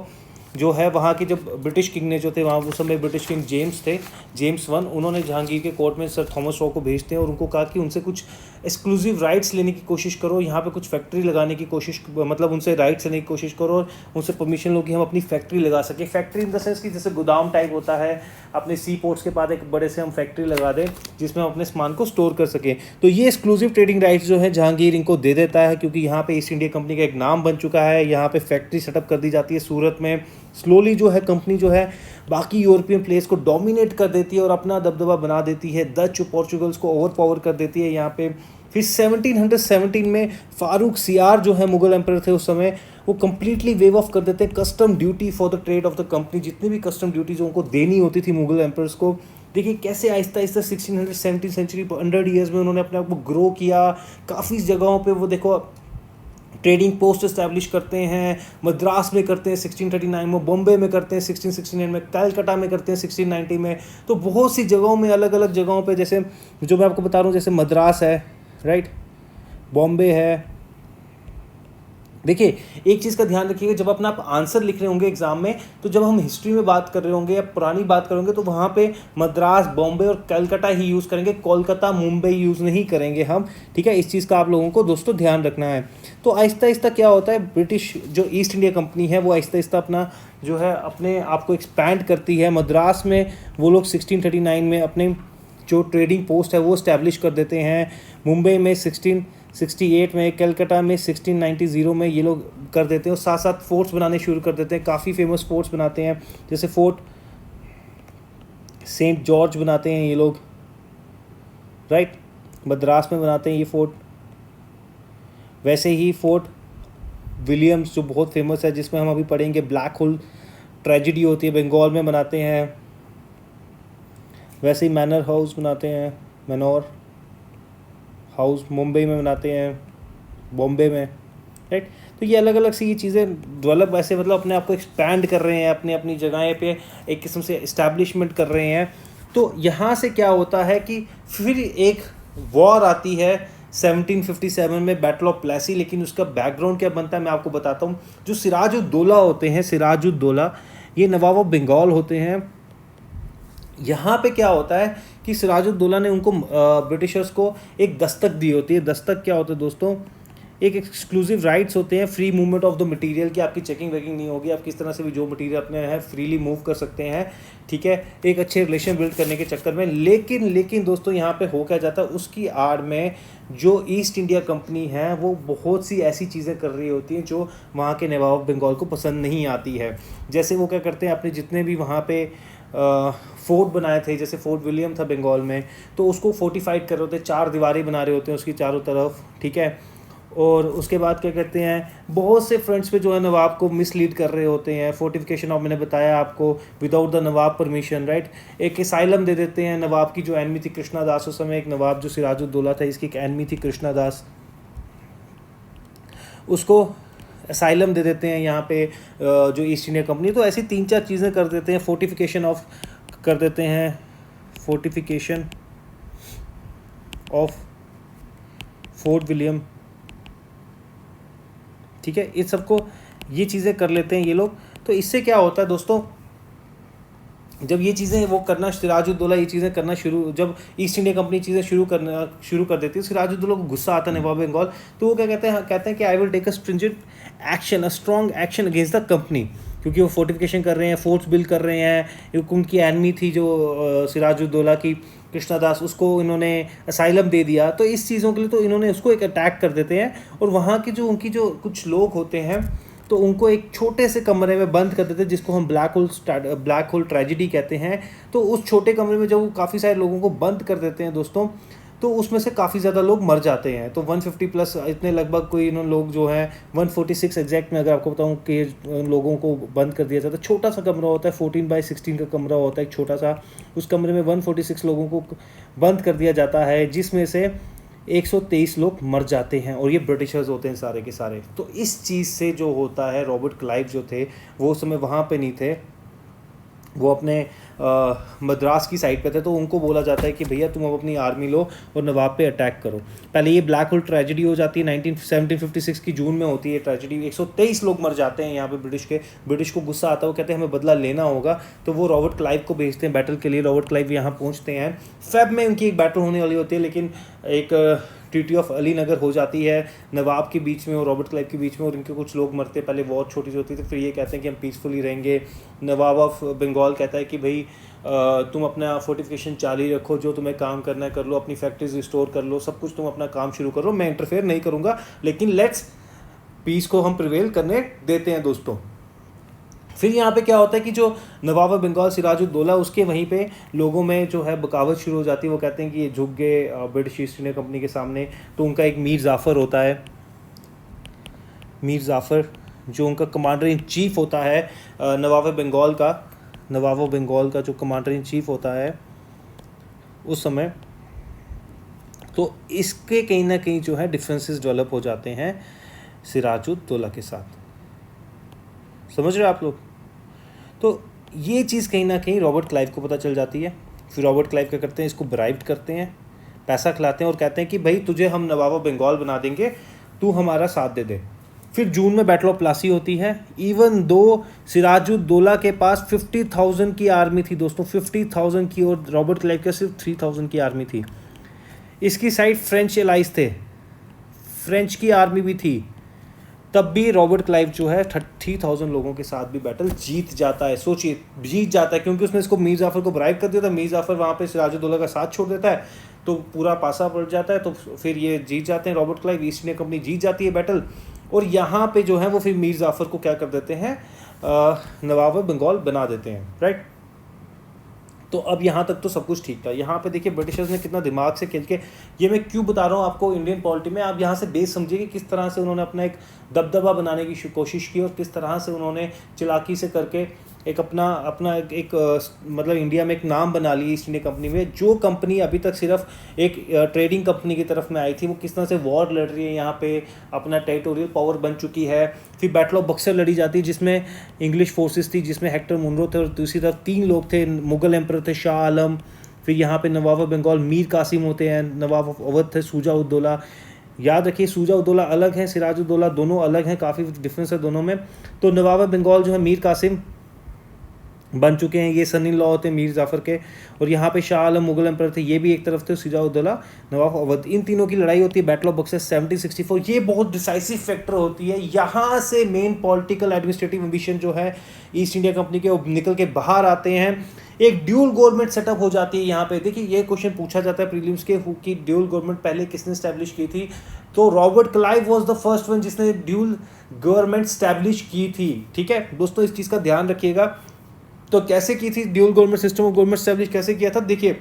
जो है वहाँ के। जब ब्रिटिश किंग ने जो थे वहाँ उस समय ब्रिटिश किंग जेम्स थे, जेम्स वन, उन्होंने जहांगीर के कोर्ट में सर थॉमस रॉय को भेजते हैं और उनको कहा कि उनसे कुछ एक्सक्लूसिव राइट्स लेने की कोशिश करो, यहाँ पे कुछ फैक्ट्री लगाने की कोशिश, मतलब उनसे राइट्स लेने की कोशिश करो और उनसे परमिशन लो कि हम अपनी फैक्ट्री लगा सकें। फैक्ट्री इन द सेंस कि जैसे गोदाम टाइप होता है, अपने सी पोर्ट्स के पास एक बड़े से हम फैक्ट्री लगा दें जिसमें हम अपने सामान को स्टोर कर सकें। तो ये एक्सक्लूसिव ट्रेडिंग राइट्स जो है जहांगीर इनको दे देता है, क्योंकि यहाँ पे ईस्ट इंडिया कंपनी का एक नाम बन चुका है। यहाँ पे फैक्ट्री सेटअप कर दी जाती है सूरत में। स्लोली जो है कंपनी जो है बाकी यूरोपियन प्लेस को डोमिनेट कर देती है और अपना दबदबा बना देती है, डच पोर्चुगल्स को ओवर पावर कर देती है यहाँ पे। फिर 1717 में फारूक सियार जो है मुगल एम्परर थे उस समय, वो कम्प्लीटली वेव ऑफ कर देते हैं custom duty for the trade off the company. जितनी भी कस्टम ड्यूटीज उनको देनी होती थी मुगल एम्परर्स को। देखिए कैसे आहिस्ता आहिस्ता 1617 सेंचुरी 100 ईयर्स में उन्होंने अपने आप को ग्रो किया। काफ़ी जगहों पे वो देखो ट्रेडिंग पोस्ट इस्टेब्लिश करते हैं। मद्रास में करते हैं 1639 में, बॉम्बे में करते हैं 1669 में, कलकत्ता में करते हैं 1690 में। तो बहुत सी जगहों में, अलग अलग जगहों पे, जैसे जो मैं आपको बता रहा हूँ, जैसे मद्रास है, राइट, बॉम्बे है। देखिए एक चीज़ का ध्यान रखिएगा, जब अपना आप आंसर लिख रहे होंगे एग्जाम में, तो जब हम हिस्ट्री में बात कर रहे होंगे या पुरानी बात करेंगे, तो वहाँ पे मद्रास, बॉम्बे और कलकत्ता ही यूज़ करेंगे, कोलकाता, मुंबई यूज़ नहीं करेंगे हम, ठीक है। इस चीज़ का आप लोगों को दोस्तों ध्यान रखना है। तो आहिस्ता आहिस्ता क्या होता है, ब्रिटिश जो ईस्ट इंडिया कंपनी है वो आहिस्ता आहिस्ता अपना जो है अपने आप को एक्सपैंड करती है। मद्रास में वो लोग 1639 में अपने जो ट्रेडिंग पोस्ट है वो इस्टेब्लिश कर देते हैं। मुंबई में 1668 में, कलकत्ता में 1690 में ये लोग कर देते हैं, और साथ साथ फोर्ट्स बनाने शुरू कर देते हैं। काफ़ी फेमस फोर्ट्स बनाते हैं, जैसे फोर्ट सेंट जॉर्ज बनाते हैं ये लोग, राइट, मद्रास में बनाते हैं ये फोर्ट। वैसे ही फोर्ट विलियम्स जो बहुत फेमस है, जिसमें हम अभी पढ़ेंगे ब्लैक होल ट्रेजिडी होती है, बंगाल में बनाते हैं। वैसे ही मैनर हाउस बनाते हैं, मैनोर हाउस मुंबई में बनाते हैं, बॉम्बे में, राइट। तो ये अलग अलग सी ये चीज़ें डेवलप ऐसे मतलब अपने आप को एक्सपैंड कर रहे हैं, अपनी अपनी जगह पे एक किस्म से इस्टेब्लिशमेंट कर रहे हैं। तो यहाँ से क्या होता है कि फिर एक वॉर आती है 1757 में, बैटल ऑफ प्लेसी। लेकिन उसका बैकग्राउंड क्या बनता है मैं आपको बताता हूँ। जो सिराजुद्दौला होते हैं, सिराजुद्दौला ये नवाब ऑफ बंगाल होते हैं। यहाँ पे क्या होता है कि सिराजुद्दौला ने उनको ब्रिटिशर्स को एक दस्तक दी होती है। दस्तक क्या होता है दोस्तों, एक एक्सक्लूसिव राइट्स होते हैं, free movement of the material की आपकी चेकिंग वेकिंग नहीं होगी, आप किस तरह से भी जो मटेरियल अपने है फ्रीली मूव कर सकते हैं, ठीक है, एक अच्छे रिलेशन बिल्ड करने के चक्कर में। लेकिन दोस्तों यहाँ पे हो क्या जाता है, उसकी आड़ में जो ईस्ट इंडिया कंपनी है वो बहुत सी ऐसी चीज़ें कर रही होती हैं जो वहाँ के नवाब ऑफ बंगाल को पसंद नहीं आती है। जैसे वो क्या करते हैं, अपने जितने भी वहाँ पे फोर्ट बनाए थे, जैसे फोर्ट विलियम था बंगाल में, तो उसको फोर्टिफाइड कर रहे होते हैं, 4 दीवारें बना रहे होते हैं उसकी चारों तरफ, ठीक है। और उसके बाद क्या कहते हैं, बहुत से फ्रंट्स पे जो है नवाब को मिसलीड कर रहे होते हैं। फोर्टिफिकेशन ऑफ मैंने बताया आपको without the Nawab permission, right. एक असाइलम दे देते हैं नवाब की जो एनमी थी कृष्णा दास, उस समय एक नवाब जो सिराजुद्दौला था इसकी एक एनमी थी कृष्णा दास, उसको असाइलम दे देते हैं यहाँ पे जो ईस्ट इंडिया कंपनी। तो ऐसी 3-4 चीज़ें कर देते हैं। फोर्टिफिकेशन ऑफ कर देते हैं, फोर्टिफिकेशन ऑफ फोर्ट विलियम, ठीक है, इस सबको ये चीज़ें कर लेते हैं ये लोग। तो इससे क्या होता है दोस्तों, जब ये चीज़ें वो करना सिराजुद्दौला ये चीज़ें करना जब ईस्ट इंडिया कंपनी चीज़ें शुरू कर देती है, सिराजुद्दौला को गुस्सा आता है नवाब बंगाल। तो वो क्या कहते हैं कि I will take a stringent action, a strong action against the company, क्योंकि वो फोर्टिफिकेशन कर रहे हैं, फोर्ट्स बिल्ड कर रहे हैं। उनकी एनमी थी जो सिराजुद्दौला की कृष्णा दास, उसको इन्होंने असाइलम दे दिया। तो इस चीज़ों के लिए तो इन्होंने उसको एक अटैक कर देते हैं, और वहाँ की जो उनकी जो कुछ लोग होते हैं तो उनको एक छोटे से कमरे में बंद कर देते हैं, जिसको हम ब्लैक होल ट्रेजिडी कहते हैं। तो उस छोटे कमरे में जब वो काफ़ी सारे लोगों को बंद कर देते हैं दोस्तों, तो उसमें से काफ़ी ज़्यादा लोग मर जाते हैं। तो 150 प्लस इतने लगभग कोई इन्होंने लोग जो हैं 146 एग्जैक्ट में अगर आपको बताऊं कि लोगों को बंद कर दिया जाता है। छोटा सा कमरा होता है, 14x16 का कमरा होता है एक छोटा सा, उस कमरे में 146 लोगों को बंद कर दिया जाता है, जिसमें से 123 लोग मर जाते हैं, और ये ब्रिटिशर्स होते हैं सारे के सारे। तो इस चीज़ से जो होता है, रॉबर्ट क्लाइव जो थे वो उस समय वहाँ पे नहीं थे, वो अपने मद्रास की साइड पे थे। तो उनको बोला जाता है कि भैया तुम अब अपनी आर्मी लो और नवाब पे अटैक करो। पहले ये ब्लैक होल ट्रेजिडी हो जाती है 1756 की जून में होती है ट्रेजिडी। 123 लोग मर जाते हैं यहाँ पे ब्रिटिश को गुस्सा आता है, वो कहते हैं हमें बदला लेना होगा। तो वो रॉबर्ट क्लाइव को भेजते हैं बैटल के लिए। रॉबर्ट क्लाइव यहाँ पहुँचते हैं, फेब में उनकी एक बैटल होने वाली होती है, लेकिन एक ट्रीटी ऑफ अलीनगर हो जाती है नवाब के बीच में और रॉबर्ट क्लाइव के बीच में, और इनके कुछ लोग मरते हैं। पहले वॉर छोटी सी होती थी, फिर ये कहते हैं कि हम पीसफुली रहेंगे। नवाब ऑफ बंगाल कहता है कि भाई तुम अपना फोर्टिफिकेशन जारी रखो, जो तुम्हें काम करना है कर लो, अपनी फैक्ट्रीज रिस्टोर कर लो, सब कुछ तुम अपना काम शुरू करो, मैं इंटरफेयर नहीं करूँगा, लेकिन लेट्स पीस को हम प्रिवेल करने देते हैं दोस्तों। फिर यहाँ पे क्या होता है कि जो नवाब बंगाल सिराजुद्दौला, उसके वहीं पे लोगों में जो है बगावत शुरू हो जाती है। वो कहते हैं कि ये झुक गए ब्रिटिश ईस्ट इंडिया कंपनी के सामने। तो उनका एक मीर जाफ़र होता है, मीर जाफ़र जो उनका कमांडर इन चीफ होता है नवाब बंगाल का जो कमांडर इन चीफ होता है उस समय। तो इसके कहीं ना कहीं जो है डिफरेंसेस डेवलप हो जाते हैं सिराजुद्दौला के साथ, समझ रहे हो आप लोग। तो ये चीज़ कहीं ना कहीं रॉबर्ट क्लाइव को पता चल जाती है। फिर रॉबर्ट क्लाइव क्या करते हैं, इसको ब्राइब करते हैं, पैसा खिलाते हैं और कहते हैं कि भाई तुझे हम नवाब ऑफ बंगाल बना देंगे, तू हमारा साथ दे दे। फिर जून में बैटल ऑफ प्लासी होती है। इवन दो सिराजुद्दौला के पास 50,000 की आर्मी थी दोस्तों, 50,000 की, और रॉबर्ट क्लाइव के सिर्फ 3,000 की आर्मी थी। इसकी साइड फ्रेंच एलाइज थे, फ्रेंच की आर्मी भी थी, तब भी रॉबर्ट क्लाइव जो है 30,000 लोगों के साथ भी बैटल जीत जाता है। सोचिए, जीत जाता है क्योंकि उसने इसको मीर जाफ़र को ब्राइब कर दिया था। मीर जाफ़र वहाँ पे सिराजुद्दौला का साथ छोड़ देता है, तो पूरा पासा पड़ जाता है। तो फिर ये जीत जाते हैं Robert Clive, East India Company जीत जाती है बैटल। और यहाँ पे जो है वो फिर मीर जाफ़र को क्या कर देते हैं, नवाब बंगाल बना देते हैं, राइट। तो अब यहाँ तक तो सब कुछ ठीक था। यहाँ पे देखिए ब्रिटिशर्स ने कितना दिमाग से खेल के, ये मैं क्यों बता रहा हूँ आपको इंडियन पॉलिटी में, आप यहाँ से बेस समझिए कि किस तरह से उन्होंने अपना एक दबदबा बनाने की कोशिश की और किस तरह से उन्होंने चालाकी से करके एक अपना अपना मतलब इंडिया में एक नाम बना लिया ईस्ट इंडिया कंपनी में। जो कंपनी अभी तक सिर्फ एक ट्रेडिंग कंपनी की तरफ में आई थी, वो किस तरह से वॉर लड़ रही है यहाँ पे, अपना टेरिटोरियल पावर बन चुकी है। फिर बैटल ऑफ बक्सर लड़ी जाती है जिसमें इंग्लिश फोर्सेस थी, जिसमें हेक्टर मुनरो थे और दूसरी तरफ 3 लोग थे, मुगल एम्पर थे शाह आलम, फिर यहाँ पे नवाब ऑफ बंगाल मीर कासिम होते हैं, नवाब ऑफ अवध थे शुजा उद्दौला। याद रखिए शुजा उद्दौला अलग हैं, सिराज उद्दौला दोनों अलग हैं, काफ़ी डिफरेंस है दोनों में। तो नवाब ऑफ बंगाल जो है मीर कासिम बन चुके हैं, ये सन इन लॉ होते हैं मीर जाफ़र के। और यहाँ पे शाह आलम मुगल एम्पर थे, ये भी एक तरफ थे, शुजा उद्दौला नवाब अवध। इन तीनों की लड़ाई होती है बैटल ऑफ बक्सर 1764। ये बहुत डिसाइसिव फैक्टर होती है, यहाँ से मेन पॉलिटिकल एडमिनिस्ट्रेटिव एम्बिशन जो है ईस्ट इंडिया कंपनी के वो निकल के बाहर आते हैं। एक ड्यूल गवर्नमेंट सेटअप हो जाती है यहाँ पे। देखिए ये क्वेश्चन पूछा जाता है प्रीलिम्स के कि ड्यूल गवर्नमेंट पहले किसने स्टैब्लिश की थी, तो Robert Clive was the first one जिसने ड्यूल गवर्नमेंट स्टैब्लिश की थी। ठीक है दोस्तों, इस चीज़ का ध्यान रखिएगा। तो कैसे की थी dual government system of government establish कैसे किया था? देखिए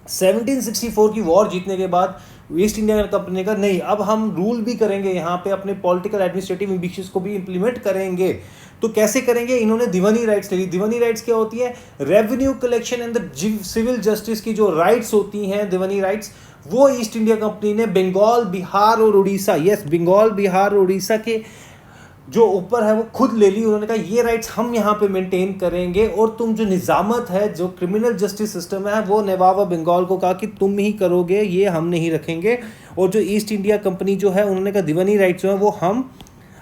1764 की वॉर जीतने के बाद ईस्ट इंडिया कंपनी का नहीं, अब हम रूल भी करेंगे यहाँ पे, अपने पॉलिटिकल एडमिनिस्ट्रेटिव एम्बिशंस को भी इंप्लीमेंट करेंगे। तो कैसे करेंगे? इन्होंने दिवानी राइट्स ले ली। दिवानी राइट्स क्या होती है? Revenue collection and the civil justice की जो राइट्स होती हैं, दिवानी राइट्स, वो ईस्ट इंडिया कंपनी ने बंगाल, बिहार और उड़ीसा, यस बंगाल, बिहार और उड़ीसा के जो ऊपर है वो खुद ले ली। उन्होंने कहा ये राइट्स हम यहाँ पे मेंटेन करेंगे, और तुम जो निजामत है, जो क्रिमिनल जस्टिस सिस्टम है, वो नवाब ऑफ बंगाल को कहा कि तुम ही करोगे, ये हम नहीं रखेंगे। और जो ईस्ट इंडिया कंपनी जो है, उन्होंने कहा दिवानी राइट्स जो है वो हम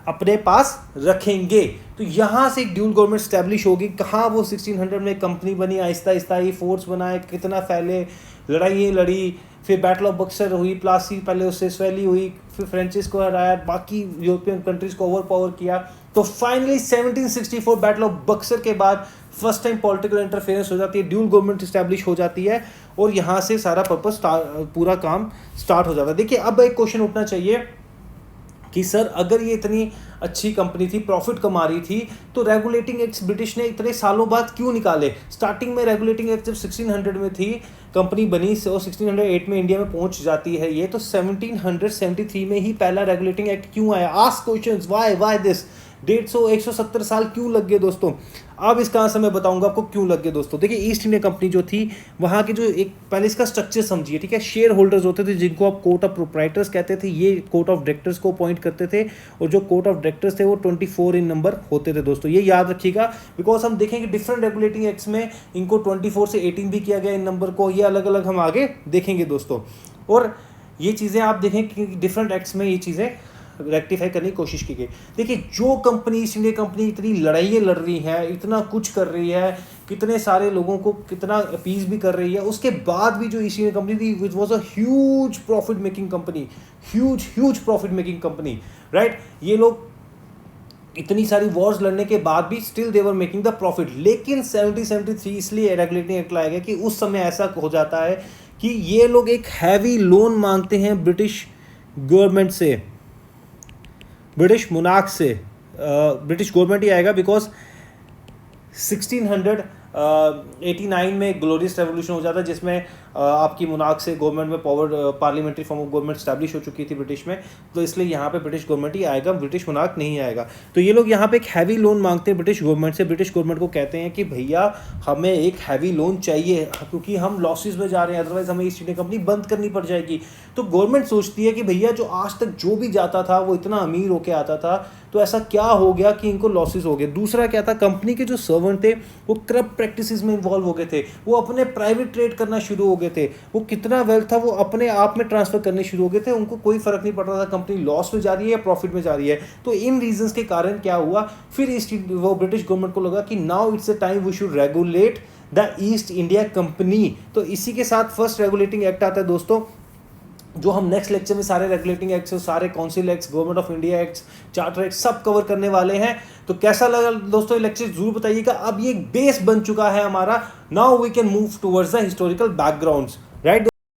अपने पास रखेंगे। तो यहाँ से एक ड्यूल गवर्नमेंट स्टैब्लिश होगी। कहाँ वो 1600 में कंपनी बनी, आहिस्ता आहिस्ता ये फोर्स बनाए, कितना फैले, लड़ाइयाँ लड़ी, फिर बैटल ऑफ बक्सर हुई, प्लासी पहले उससे स्वैली हुई, फिर फ्रेंचिस को हराया, बाकी यूरोपियन कंट्रीज को ओवर पावर किया। तो फाइनली 1764 बैटल ऑफ बक्सर के बाद फर्स्ट टाइम पॉलिटिकल इंटरफेरेंस हो जाती है, ड्यूल गवर्नमेंट इस्टेब्लिश हो जाती है, और यहाँ से सारा पर्पस पूरा काम स्टार्ट हो जाता है। देखिए अब एक क्वेश्चन उठना चाहिए कि सर अगर ये इतनी अच्छी कंपनी थी, प्रॉफिट कमा रही थी, तो रेगुलेटिंग एक्ट्स ब्रिटिश ने इतने सालों बाद क्यों निकाले? स्टार्टिंग में रेगुलेटिंग एक्ट जब 1600 में थी, कंपनी बनी और 1608 में इंडिया में पहुंच जाती है ये, तो 1773 में ही पहला रेगुलेटिंग एक्ट क्यों आया? Ask questions, why this? 170 साल क्यों लग गए दोस्तों? अब इसका आंसर मैं बताऊंगा आपको क्यों लग गए दोस्तों। देखिए ईस्ट इंडिया कंपनी जो थी, वहाँ के जो एक पहले इसका स्ट्रक्चर समझिए, ठीक है। शेयर होल्डर्स होते थे जिनको आप कोर्ट ऑफ प्रोप्राइटर्स कहते थे, ये कोर्ट ऑफ डायरेक्टर्स को अपॉइंट करते थे, और जो कोर्ट ऑफ डायरेक्टर्स थे वो 24 इन नंबर होते थे दोस्तों। ये याद रखिएगा, बिकॉज हम देखेंगे डिफरेंट रेगुलेटिंग एक्ट्स में इनको 24 से 18 भी किया गया इन नंबर को, ये अलग अलग हम आगे देखेंगे दोस्तों। और ये चीज़ें आप देखें कि डिफरेंट एक्ट्स में ये चीज़ें रेक्टिफाई करने की कोशिश की गई। देखिए जो कंपनी, ईस्ट इंडिया कंपनी इतनी लड़ाइयाँ लड़ रही है, इतना कुछ कर रही है, कितने सारे लोगों को कितना अपीज भी कर रही है, उसके बाद भी जो ईस्ट इंडिया कंपनी थी which was a huge profit making company, huge profit making company, right. ये लोग इतनी सारी वॉर्स लड़ने के बाद भी still they were making the profit. लेकिन 1773 इसलिए रेगुलेटिंग एक्ट लाया गया कि उस समय ऐसा हो जाता है कि ये लोग एक हैवी लोन मांगते हैं ब्रिटिश गवर्नमेंट से, ब्रिटिश मुनाक से। ब्रिटिश गवर्नमेंट ही आएगा, बिकॉज 1689 में ग्लोरियस रेवोल्यूशन हो जाता है जिसमें आपकी मुनाक से गवर्नमेंट में power, parliamentary form of government establish हो चुकी थी ब्रिटिश में। तो इसलिए यहाँ पे ब्रिटिश गवर्नमेंट ही आएगा, ब्रिटिश मुनाक नहीं आएगा। तो ये लोग यहाँ पे एक हैवी लोन मांगते हैं ब्रिटिश गवर्नमेंट से। ब्रिटिश गवर्नमेंट को कहते हैं कि भैया हमें एक हैवी लोन चाहिए, क्योंकि हम लॉसेस में जा रहे हैं, अदरवाइज हमें ईस्ट इंडिया कंपनी बंद करनी पड़ जाएगी। तो गवर्नमेंट सोचती है कि भैया जो आज तक जो भी जाता था वो इतना अमीर होके आता था, तो ऐसा क्या हो गया कि इनको लॉसेस हो गए। दूसरा क्या था, कंपनी के जो सर्वेंट थे वो करप्ट प्रैक्टिसेस में इन्वॉल्व हो गए थे, वो अपने प्राइवेट ट्रेड करना शुरू हो गए थे, वो कितना वेल्थ था वो अपने आप में ट्रांसफर करने शुरू हो गए थे, उनको कोई फर्क नहीं पड़ रहा था कंपनी लॉस में जा रही है या प्रॉफिट में जा रही है। तो इन रीजंस के कारण क्या हुआ, फिर वो ब्रिटिश गवर्नमेंट को लगा कि now it's a time we should regulate the East India Company. तो इसी के साथ फर्स्ट रेगुलेटिंग एक्ट आता है दोस्तों, जो हम नेक्स्ट लेक्चर में सारे रेगुलेटिंग एक्ट्स, सारे council acts, government of India acts, charter act सब कवर करने वाले हैं। तो कैसा लगा दोस्तों ये लेक्चर जरूर बताइएगा। अब ये एक बेस बन चुका है हमारा, now we can move towards the historical backgrounds, right.